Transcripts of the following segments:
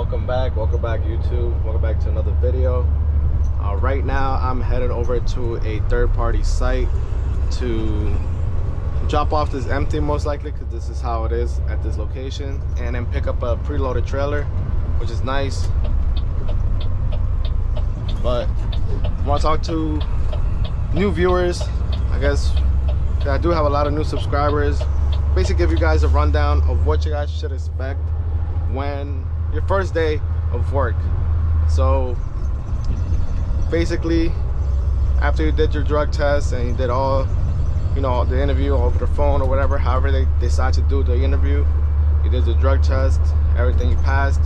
welcome back YouTube, welcome back to another video. Right now I'm headed over to a third-party site to drop off this empty, most likely, because this is how it is at this location, and then pick up a preloaded trailer, which is nice. But I want to talk to new viewers. I guess I do have a lot of new subscribers. Basically give you guys a rundown of what you guys should expect when your first day of work. So basically, after you did your drug test and you did all, you know, the interview over the phone or whatever, however they decide to do the interview, you did the drug test, everything you passed,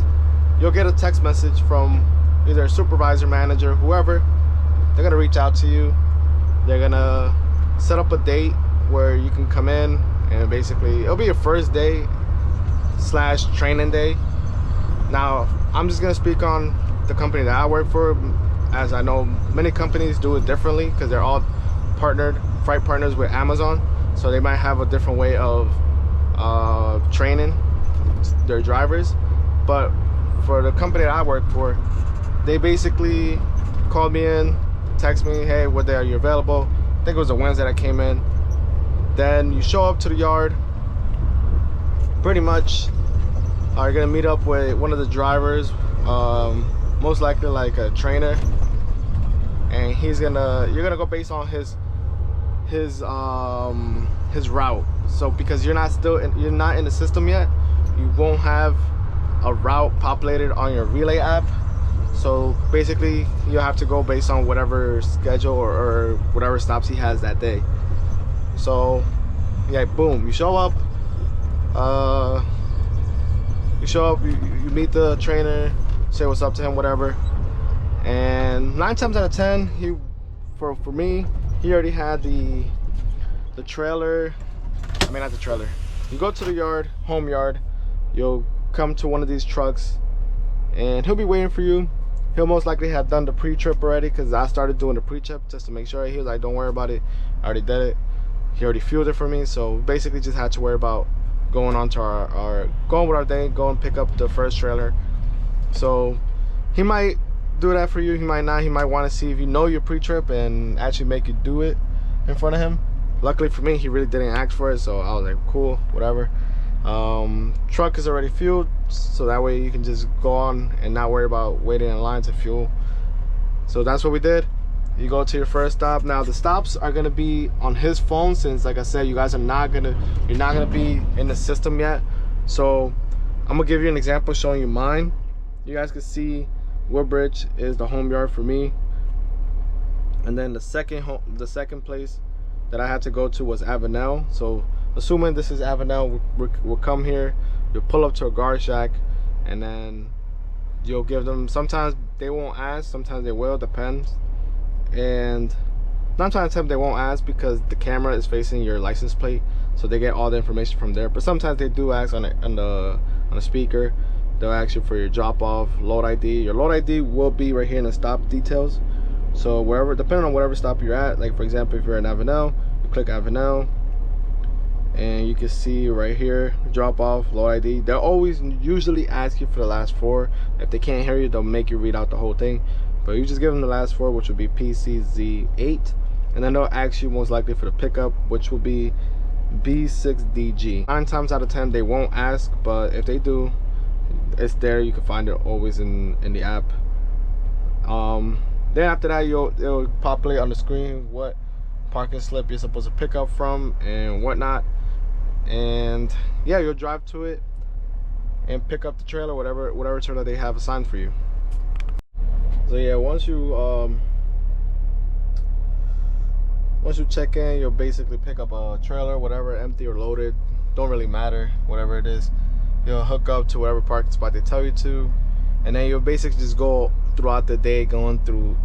you'll get a text message from either a supervisor, manager, whoever. They're gonna reach out to you. They're gonna set up a date where you can come in, and basically it'll be your first day slash training day. Now I'm just gonna speak on the company that I work for, as I know many companies do it differently because they're all freight partners with Amazon, so they might have a different way of training their drivers. But for the company that I work for, they basically called me in, text me, hey, what day are you available? I think it was a Wednesday that I came in. Then you show up to the yard. Pretty much are gonna meet up with one of the drivers, most likely like a trainer, and you're gonna go based on his route. So because you're not in the system yet, you won't have a route populated on your relay app. So basically you have to go based on whatever schedule or whatever stops he has that day. So yeah, boom, you show up, you meet the trainer, say what's up to him, whatever. And 9 times out of 10, for me, he already had the trailer. I mean, not the trailer. You go to the yard, home yard, you'll come to one of these trucks and he'll be waiting for you. He'll most likely have done the pre-trip already, because I started doing the pre-trip just to make sure. He was like, don't worry about it, I already did it. He already fueled it for me, so basically just had to worry about going on to going with our day, go and pick up the first trailer. So he might do that for you, he might not. He might want to see if you know your pre-trip and actually make you do it in front of him. Luckily for me, he really didn't ask for it, so I was like, cool, whatever. Truck is already fueled, so that way you can just go on and not worry about waiting in line to fuel. So that's what we did. You go to your first stop. Now the stops are gonna be on his phone, since like I said, you guys are you're not gonna be in the system yet. So I'm gonna give you an example showing you mine. You guys can see Woodbridge is the home yard for me, and then the second place that I had to go to was Avenel. So assuming this is Avenel, we'll come here, you'll pull up to a guard shack, and then you'll give them, sometimes they won't ask, sometimes they will, depends. And 9 times out of 10 they won't ask because the camera is facing your license plate, so they get all the information from there. But sometimes they do ask on the speaker. They'll ask you for your drop off, load ID. Your load ID will be right here in the stop details. So wherever, depending on whatever stop you're at, like for example, if you're in Avenel, you click Avenel, and you can see right here, drop off, load ID. They'll always usually ask you for the last 4. If they can't hear you, they'll make you read out the whole thing. But you just give them the last 4, which will be PCZ8, and then they'll ask you most likely for the pickup, which will be B6DG. 9 times out of 10 they won't ask, but if they do, it's there. You can find it always in the app. Then after that, it'll populate on the screen what parking slip you're supposed to pick up from and whatnot. And yeah, you'll drive to it and pick up the trailer, whatever trailer they have assigned for you. So yeah, once you check in, you'll basically pick up a trailer, whatever, empty or loaded, don't really matter, whatever it is. You'll hook up to whatever parking spot they tell you to, and then you'll basically just go throughout the day going through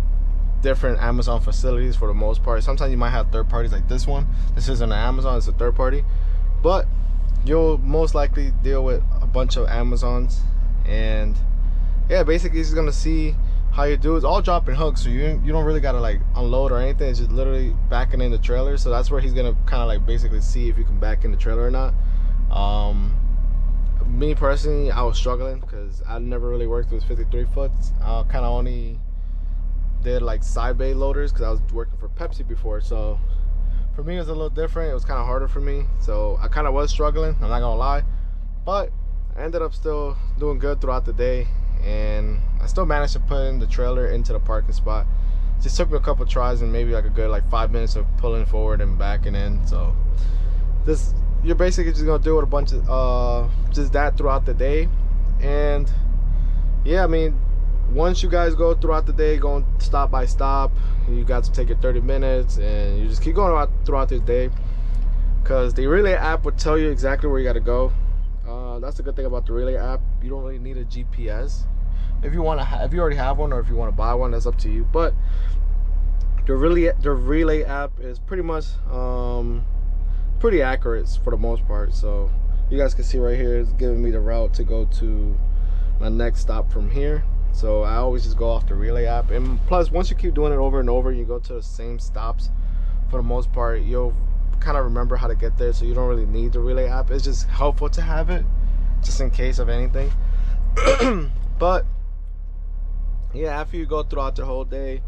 different Amazon facilities for the most part. Sometimes you might have third parties like this one. This isn't an Amazon, it's a third party, but you'll most likely deal with a bunch of Amazons. And yeah, basically he's gonna see how you do. It's all drop and hook, so you don't really gotta like unload or anything. It's just literally backing in the trailer. So that's where he's gonna kind of like basically see if you can back in the trailer or not. me personally, I was struggling because I never really worked with 53 foot. I kind of only did like side bay loaders because I was working for Pepsi before. So for me, it was a little different. It was kind of harder for me. So I kind of was struggling, I'm not gonna lie. But I ended up still doing good throughout the day, and I still managed to put in the trailer into the parking spot. Just took me a couple tries and maybe like a good like 5 minutes of pulling forward and backing in. So this, you're basically just gonna do it a bunch of just that throughout the day. And yeah, I mean, once you guys go throughout the day, going stop by stop, you got to take your 30 minutes and you just keep going throughout the day, because the Relay app would tell you exactly where you got to go. That's the good thing about the Relay app. You don't really need a GPS. If you want to, if you already have one, or if you want to buy one, that's up to you. But the Relay app is pretty much pretty accurate for the most part. So you guys can see right here, it's giving me the route to go to my next stop from here. So I always just go off the Relay app. And plus, once you keep doing it over and over, you go to the same stops, for the most part, you'll kind of remember how to get there. So you don't really need the Relay app. It's just helpful to have it, just in case of anything. But yeah, after you go throughout the whole day,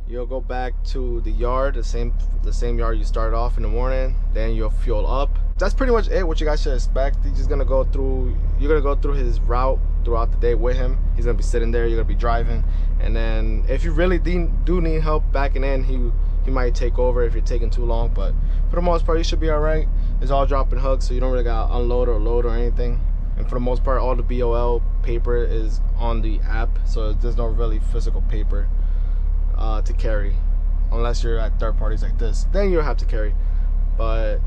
you'll go back to the yard, the same yard you started off in the morning. Then you'll fuel up. That's pretty much it. What you guys should expect. He's just gonna go through. You're gonna go through his route throughout the day with him. He's gonna be sitting there. You're gonna be driving. And then if you really do need help backing in, he might take over if you're taking too long. But for the most part, you should be all right. It's all dropping hooks, so you don't really gotta unload or load or anything. And for the most part, all the BOL paper is on the app, so there's no really physical paper to carry, unless you're at third parties like this. Then you'll have to carry. But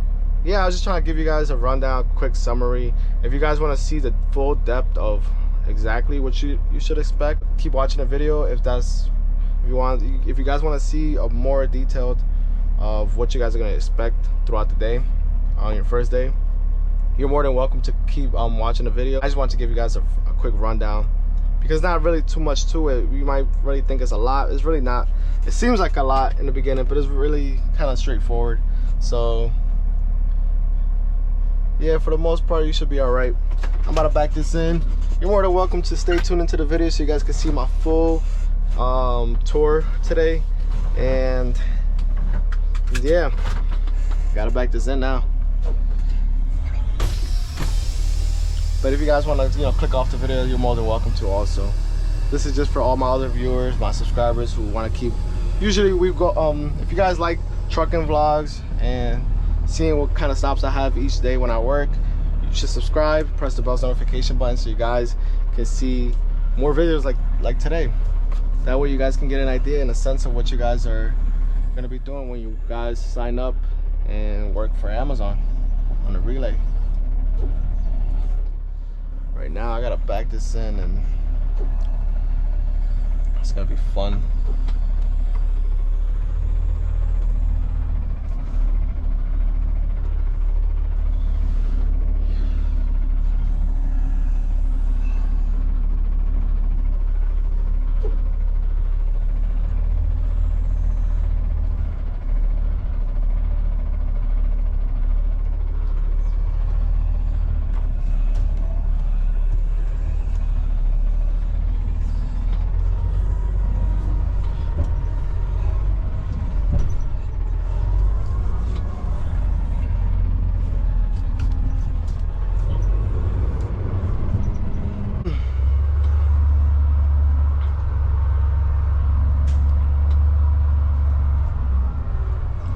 yeah, I was just trying to give you guys a rundown, quick summary. If you guys want to see the full depth of exactly what you should expect, keep watching the video. If you guys want to see a more detailed of what you guys are going to expect throughout the day on your first day, you're more than welcome to keep watching the video. I just want to give you guys a quick rundown, because not really too much to it. You might really think it's a lot. It's really not. It seems like a lot in the beginning, but it's really kind of straightforward. So yeah, for the most part, you should be all right. I'm about to back this in. You're more than welcome to stay tuned into the video so you guys can see my full tour today. And yeah, gotta back this in now. But if you guys want to, click off the video, you're more than welcome to also. This is just for all my other viewers, my subscribers who want to keep. Usually we go. If you guys like trucking vlogs and seeing what kind of stops I have each day when I work, you should subscribe, press the bell notification button so you guys can see more videos like today. That way you guys can get an idea and a sense of what you guys are going to be doing when you guys sign up and work for Amazon on the Relay. Right now I gotta back this in, and it's gonna be fun.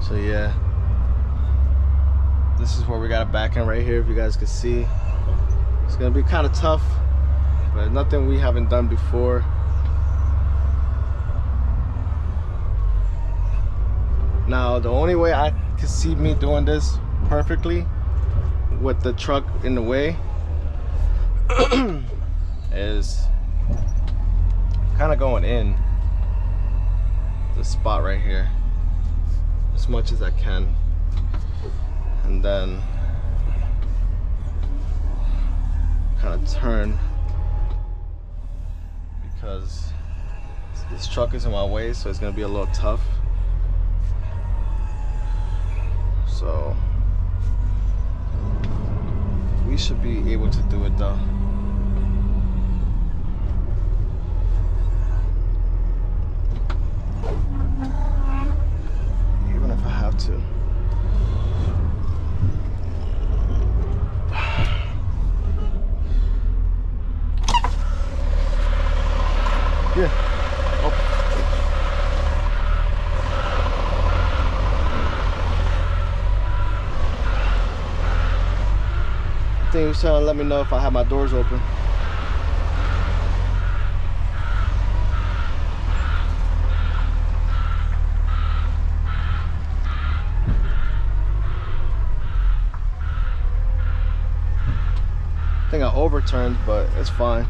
So yeah, this is where we got a back end right here. If you guys can see, it's gonna be kind of tough, but nothing we haven't done before. Now the only way I can see me doing this perfectly with the truck in the way is kind of going in the spot right here as much as I can, and then kind of turn, because this truck is in my way, so it's gonna be a little tough. So we he should be able to do it though. Even if I have to. Yeah. Oh. I think he was trying to let me know if I have my doors open. I think I overturned, but it's fine.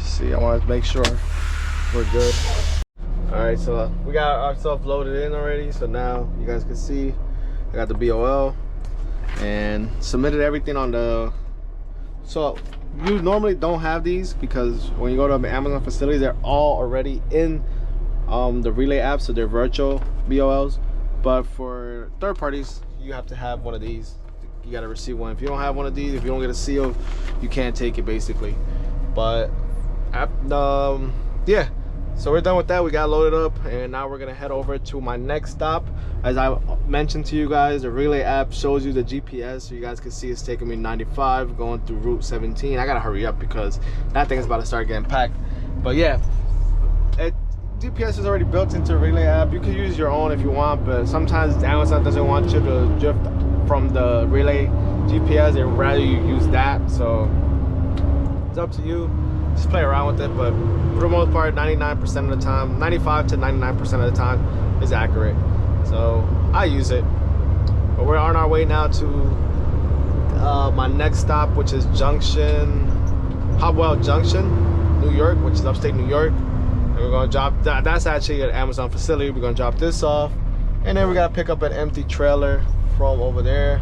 See, I want to make sure we're good. All right, so we got ourselves loaded in already. So now you guys can see I got the BOL and submitted everything on the. So you normally don't have these because when you go to an Amazon facility, they're all already in the Relay app, so they're virtual BOLs. But for third parties, you have to have one of these. You got to receive one. If you don't have one of these, if you don't get a seal, you can't take it basically. But yeah, so we're done with that. We got loaded up and now we're gonna head over to my next stop. As I mentioned to you guys, the Relay app shows you the GPS, so you guys can see it's taking me 95 going through Route 17. I gotta hurry up because that thing is about to start getting packed. But yeah, GPS is already built into the Relay app. You can use your own if you want, but sometimes Amazon doesn't want you to drift from the Relay GPS. They'd rather you use that, so it's up to you. Just play around with it, but for the most part, 99% of the time, 95 to 99% of the time is accurate. So I use it. But we're on our way now to my next stop, which is Hopwell Junction, New York, which is upstate New York. And we're gonna drop that's actually an Amazon facility. We're gonna drop this off, and then we gotta pick up an empty trailer from over there.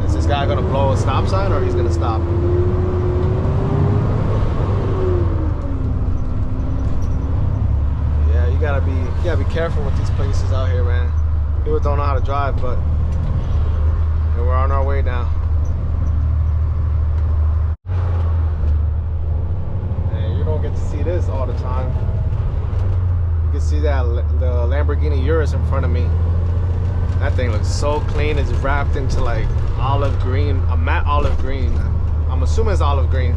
Is this guy gonna blow a stop sign or he's gonna stop? You gotta be careful with these places out here, man. People don't know how to drive, but we're on our way now. And you don't get to see this all the time. You can see that the Lamborghini Urus in front of me. That thing looks so clean. It's wrapped into like olive green, a matte olive green. I'm assuming it's olive green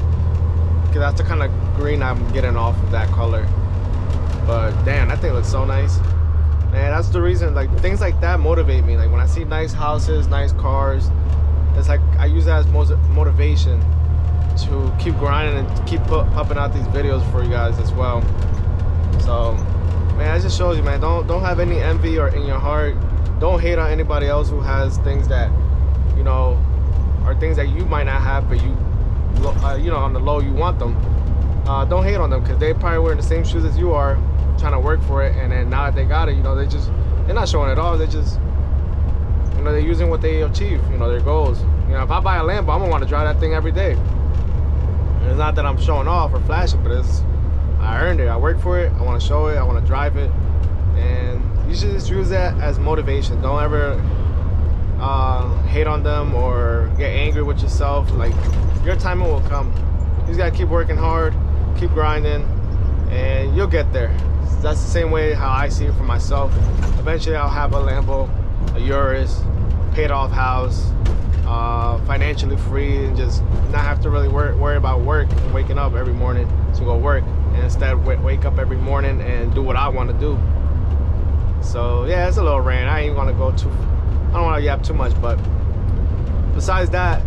because that's the kind of green I'm getting off of that color. But damn, that thing looks so nice. Man, that's the reason, like, things like that motivate me. Like, when I see nice houses, nice cars, it's like I use that as motivation to keep grinding and keep pumping out these videos for you guys as well. So, man, it just shows you, man, don't have any envy or in your heart. Don't hate on anybody else who has things that, you know, are things that you might not have, but you know, on the low, you want them. Don't hate on them because they probably wearing the same shoes as you are, trying to work for it, and then now that they got it, you know, they're not showing it off. They just, you know, they're using what they achieve, you know, their goals. You know, if I buy a Lambo, I'm gonna want to drive that thing every day. And it's not that I'm showing off or flashing, but I earned it. I worked for it. I want to show it. I want to drive it. and you should just use that as motivation. Don't ever hate on them or get angry with yourself. Like, your timing will come. You just gotta keep working hard, keep grinding, and you'll get there. That's the same way how I see it for myself. Eventually I'll have a Lambo, a Urus, paid off house, financially free, and just not have to really worry about work and waking up every morning to go work, and instead wake up every morning and do what I want to do. So yeah, it's a little rant. I ain't gonna go too, I don't want to yap too much, but besides that,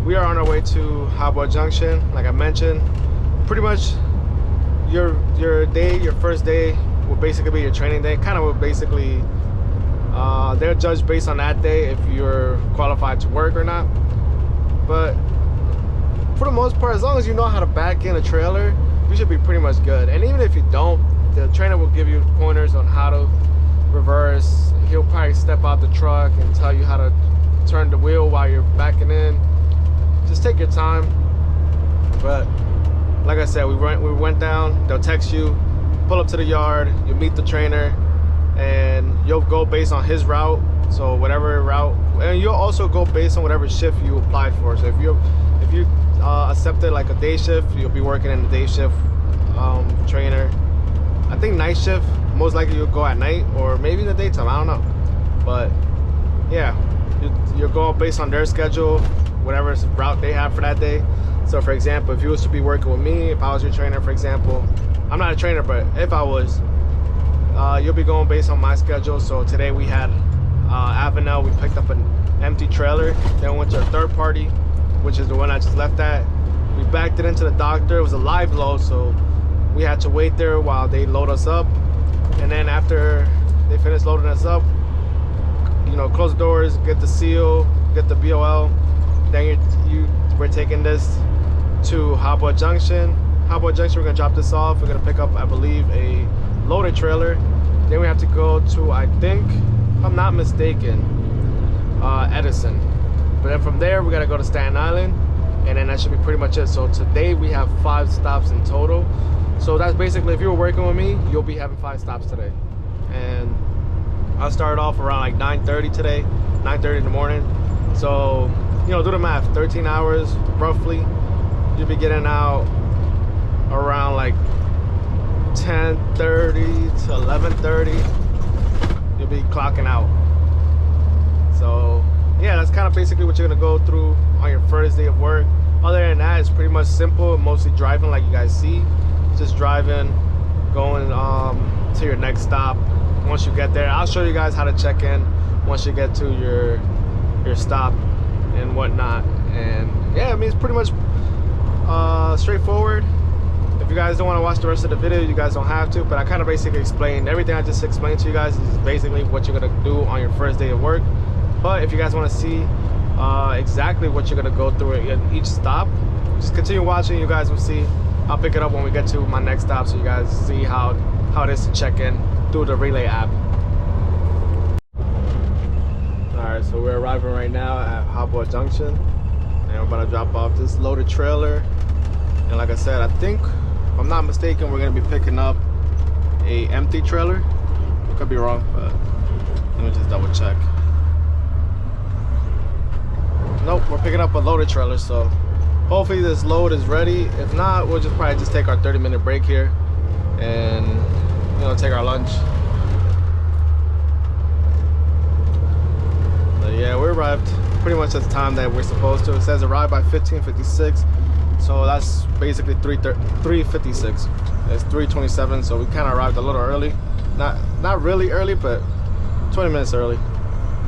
we are on our way to Harbor Junction. Like I mentioned, pretty much your day, your first day will basically be your training day. Kind of will basically, they'll judge based on that day if you're qualified to work or not. But for the most part, as long as you know how to back in a trailer, you should be pretty much good. And even if you don't, the trainer will give you pointers on how to reverse. He'll probably step out the truck and tell you how to turn the wheel while you're backing in. Just take your time. But like I said, we went down. They'll text you, pull up to the yard, you meet the trainer, and you'll go based on his route. So whatever route, and you'll also go based on whatever shift you applied for. So if you accepted like a day shift, you'll be working in the day shift trainer. I think night shift, most likely you'll go at night or maybe in the daytime, I don't know. But yeah, you'll go based on their schedule, whatever route they have for that day. So for example, if you was to be working with me, if I was your trainer, for example, I'm not a trainer, but if I was, you'll be going based on my schedule. So today we had Avenel, we picked up an empty trailer, then we went to a third party, which is the one I just left at. We backed it into the doctor. It was a live load, so we had to wait there while they load us up. And then after they finished loading us up, you know, close the doors, get the seal, get the BOL, then we're taking this to Harbor Junction. Harbor Junction, we're gonna drop this off. We're gonna pick up, I believe, a loaded trailer. Then we have to go to, I think, if I'm not mistaken, Edison. But then from there, we gotta go to Staten Island, and then that should be pretty much it. So today we have 5 stops in total. So that's basically, if you were working with me, you'll be having 5 stops today. And I'll start off around like 9:30 today, 9:30 in the morning. So, you know, do the math, 13 hours roughly. You'll be getting out around like 10:30 to 11:30. You'll be clocking out. So yeah, that's kind of basically what you're gonna go through on your first day of work. Other than that, it's pretty much simple, mostly driving like you guys see. Just driving, going to your next stop. Once you get there, I'll show you guys how to check in once you get to your stop and whatnot. And yeah, I mean, it's pretty much straightforward. If you guys don't want to watch the rest of the video, you guys don't have to, but I kind of basically explained everything I just explained to you guys is basically what you're gonna do on your first day of work. But if you guys want to see exactly what you're gonna go through at each stop, just continue watching. You guys will see. I'll pick it up when we get to my next stop, so you guys see how it is to check in through the Relay app. Alright, so we're arriving right now at Harbor Junction, and we're about to drop off this loaded trailer. And like I said, I think, if I'm not mistaken, we're gonna be picking up a empty trailer. Could be wrong, but let me just double check. Nope, we're picking up a loaded trailer, so hopefully this load is ready. If not, we'll just probably just take our 30-minute break here and, you know, take our lunch. But yeah, we arrived pretty much at the time that we're supposed to. It says arrive by 15:56, so that's basically 3:56. It's 3:27, so we kind of arrived a little early. Not really early, but 20 minutes early.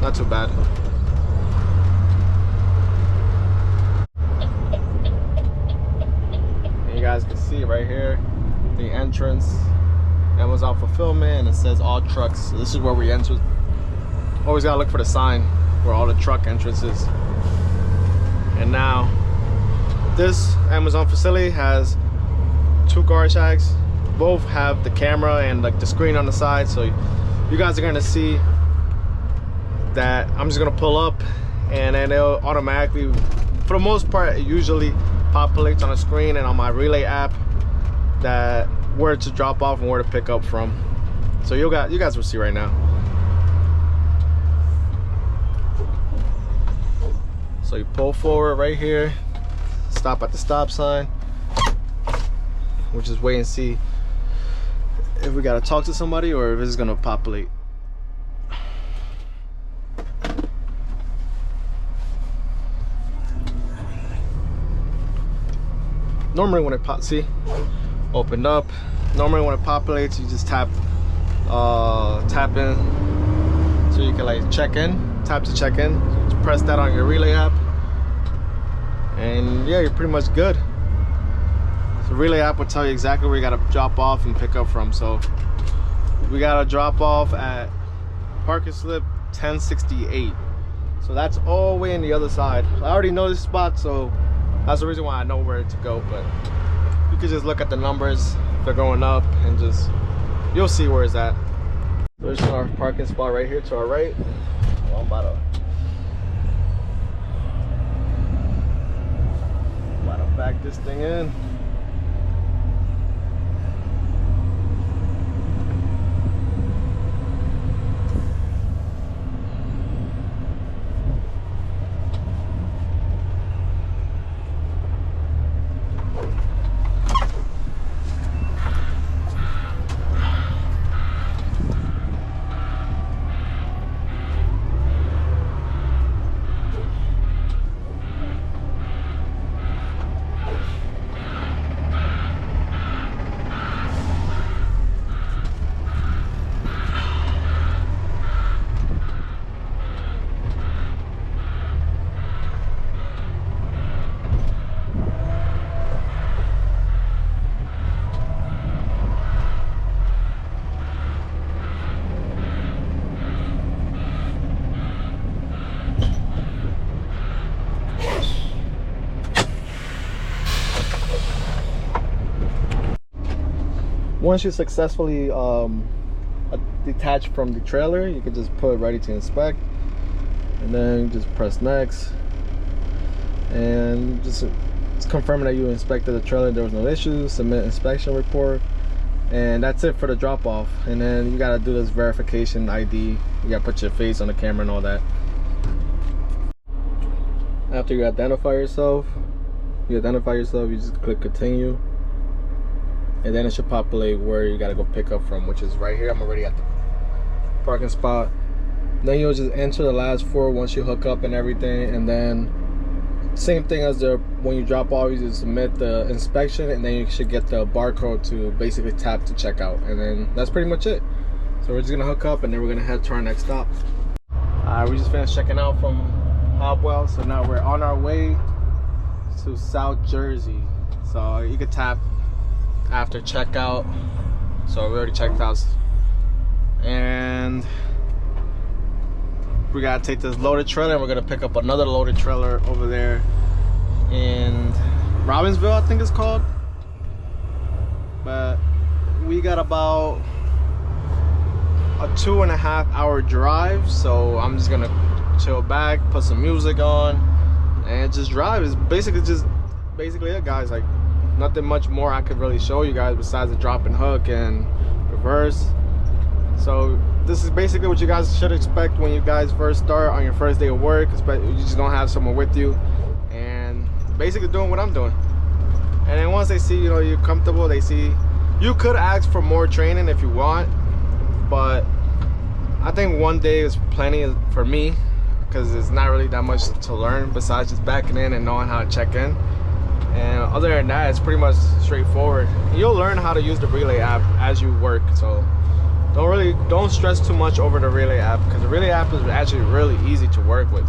Not too bad. You guys can see right here the entrance, Amazon fulfillment, and it says all trucks. So this is where we enter. Always gotta look for the sign where all the truck entrances. And now this Amazon facility has 2 car shacks. Both have the camera and like the screen on the side, so you guys are gonna see that I'm just gonna pull up and then it'll automatically, for the most part, it usually populates on the screen and on my Relay app that where to drop off and where to pick up from. So you guys will see right now. So you pull forward right here, stop at the stop sign. We'll just wait and see if we gotta talk to somebody or if it's gonna populate. Normally when it opened up. Normally when it populates, you just tap in so you can like check in, tap to check in. So just press that on your relay app, and yeah, you're pretty much good. The relay app will tell you exactly where you gotta drop off and pick up from. So we gotta drop off at parking slip 1068. So that's all the way in the other side. I already know this spot, so that's the reason why I know where to go. But you can just look at the numbers, if they're going up, and just you'll see where it's at. There's our parking spot right here to our right. Well, I'm about to back this thing in. Once you successfully detach from the trailer, you can just put it ready to inspect, and then you just press next, and just it's confirming that you inspected the trailer, there was no issues. Submit inspection report, and that's it for the drop off. And then you gotta do this verification ID. You gotta put your face on the camera and all that. After you identify yourself, you just click continue, and then it should populate where you gotta go pick up from, which is right here. I'm already at the parking spot. Then you'll just enter the last four once you hook up and everything, and then same thing as when you drop off, you just submit the inspection, and then you should get the barcode to basically tap to check out, and then that's pretty much it. So we're just gonna hook up, and then we're gonna head to our next stop. We just finished checking out from Hopwell, so now we're on our way to South Jersey. So you could tap after checkout. So we already checked out, and we gotta take this loaded trailer, and we're gonna pick up another loaded trailer over there in Robbinsville, I think it's called. But we got about a 2.5 hour drive, so I'm just gonna chill back, put some music on, and just drive. It's basically it, guys. Like, nothing much more I could really show you guys besides the drop and hook and reverse. So this is basically what you guys should expect when you guys first start on your first day of work. You're just gonna have someone with you and basically doing what I'm doing. And then once they see, you know, you're comfortable, they see you could ask for more training if you want, but I think one day is plenty for me, because it's not really that much to learn besides just backing in and knowing how to check in. And other than that, it's pretty much straightforward. You'll learn how to use the Relay app as you work, so don't stress too much over the Relay app, because the Relay app is actually really easy to work with.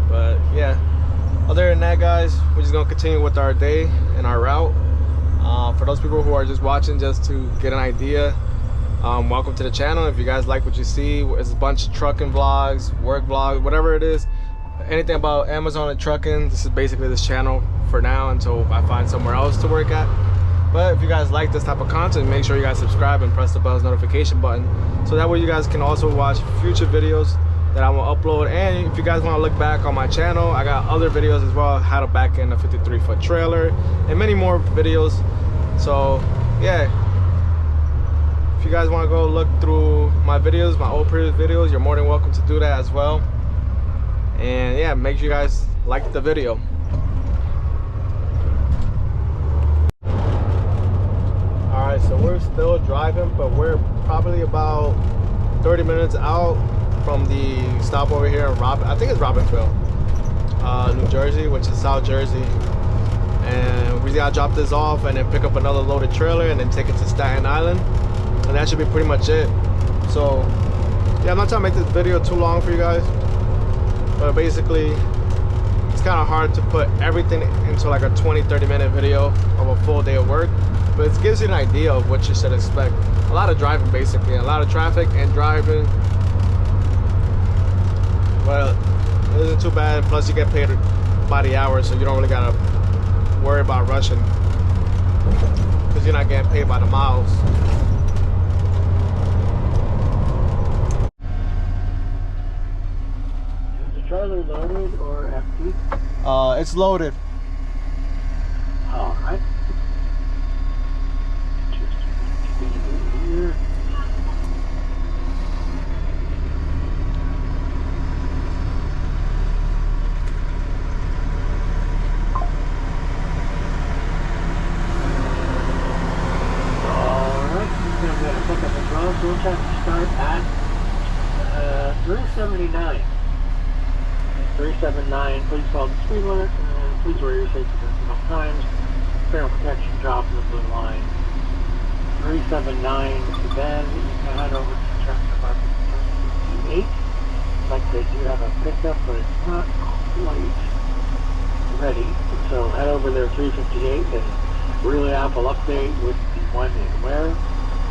But yeah, other than that, guys, we're just gonna continue with our day and our route. For those people who are just watching just to get an idea, welcome to the channel. If you guys like what you see, it's a bunch of trucking vlogs, work vlogs, whatever it is, anything about Amazon and trucking, this is basically this channel for now until I find somewhere else to work at. But if you guys like this type of content, make sure you guys subscribe and press the bell's notification button, so that way you guys can also watch future videos that I will upload. And if you guys want to look back on my channel, I got other videos as well, how to back in a 53-foot trailer and many more videos. So yeah, If you guys want to go look through my videos, my old previous videos, you're more than welcome to do that as well. And yeah, make sure you guys like the video. Alright, so we're still driving, but we're probably about 30 minutes out from the stop over here in I think it's Robbinsville, New Jersey, which is South Jersey. And we gotta drop this off and then pick up another loaded trailer and then take it to Staten Island. And that should be pretty much it. So yeah, I'm not trying to make this video too long for you guys, but basically it's kind of hard to put everything into like a 20-30 minute video of a full day of work, but it gives you an idea of what you should expect. A lot of driving, basically, a lot of traffic and driving. Well, it isn't too bad, plus you get paid by the hour, so you don't really gotta worry about rushing because you're not getting paid by the miles. Trailer loaded or empty? It's loaded. All right. Just here. All right. We're going to pick up the drop. We'll have to start at 379. 379, please follow the speed limit, and please wear your safety vest at all times. Thermal protection drop in the blue line. 379, then you can head over to the traffic department 58. Like they do have a pickup, but it's not quite ready. So head over there 358 and relay Apple update with the one in where.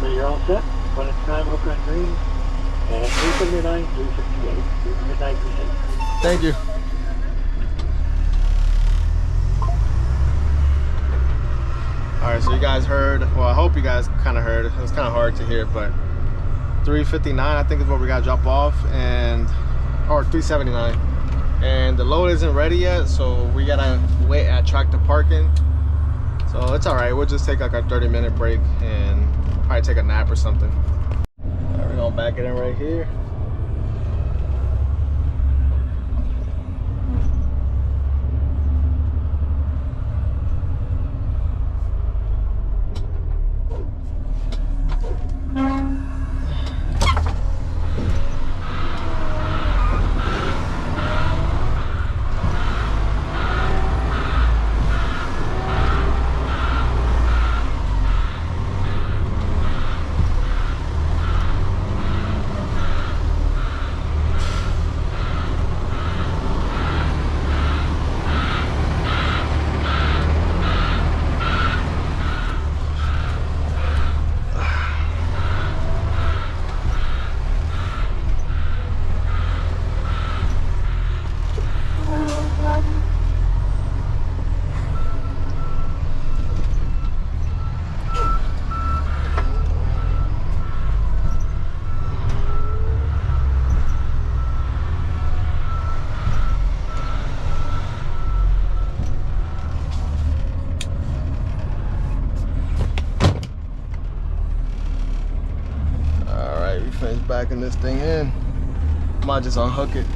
So you're all set. When it's time, hook on green. And 379, 358. Good night, be safe. Thank you. Alright, so you guys heard, well, I hope you guys kind of heard, it was kind of hard to hear, but 359 I think is what we got to drop off, and or 379, and the load isn't ready yet, so we gotta wait at tractor parking. So it's alright, we'll just take like a 30-minute break and probably take a nap or something. Alright, we're gonna back it in right here. Finish backing this thing in. Might just unhook it.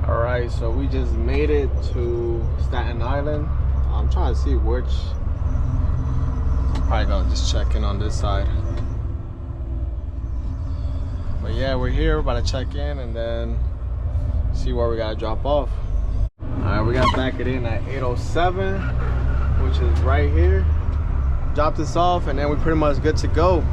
Alright, so we just made it to Staten Island. I'm trying to see which. Probably gonna just check in on this side. But yeah, we're here, we're about to check in and then see where we gotta drop off. Alright, we gotta back it in at 807, which is right here. Drop this off and then we're pretty much good to go.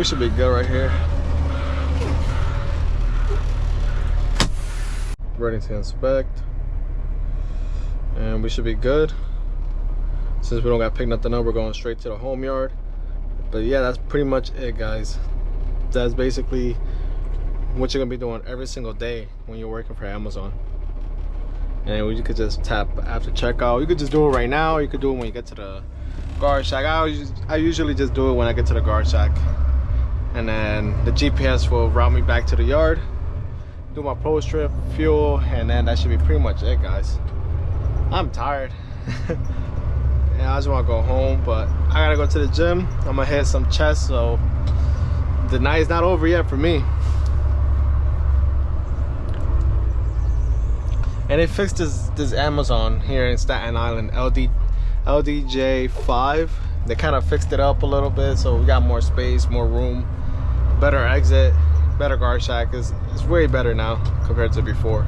should be good right here. Ready to inspect, and we should be good. Since we don't got picked nothing up, we're going straight to the home yard. But yeah, that's pretty much it, guys. That's basically what you're gonna be doing every single day when you're working for Amazon. And you could just tap after checkout. You could just do it right now, or you could do it when you get to the guard shack. I usually just do it when I get to the guard shack, and then the GPS will route me back to the yard, do my pro strip, fuel, and then that should be pretty much it, guys. I'm tired. Yeah, I just want to go home, but I gotta go to the gym. I'm gonna hit some chest, so the night is not over yet for me. And they fixed this Amazon here in Staten Island, LDJ5. They kind of fixed it up a little bit, so we got more space, more room, better exit, better guard shack. It's way better now compared to before.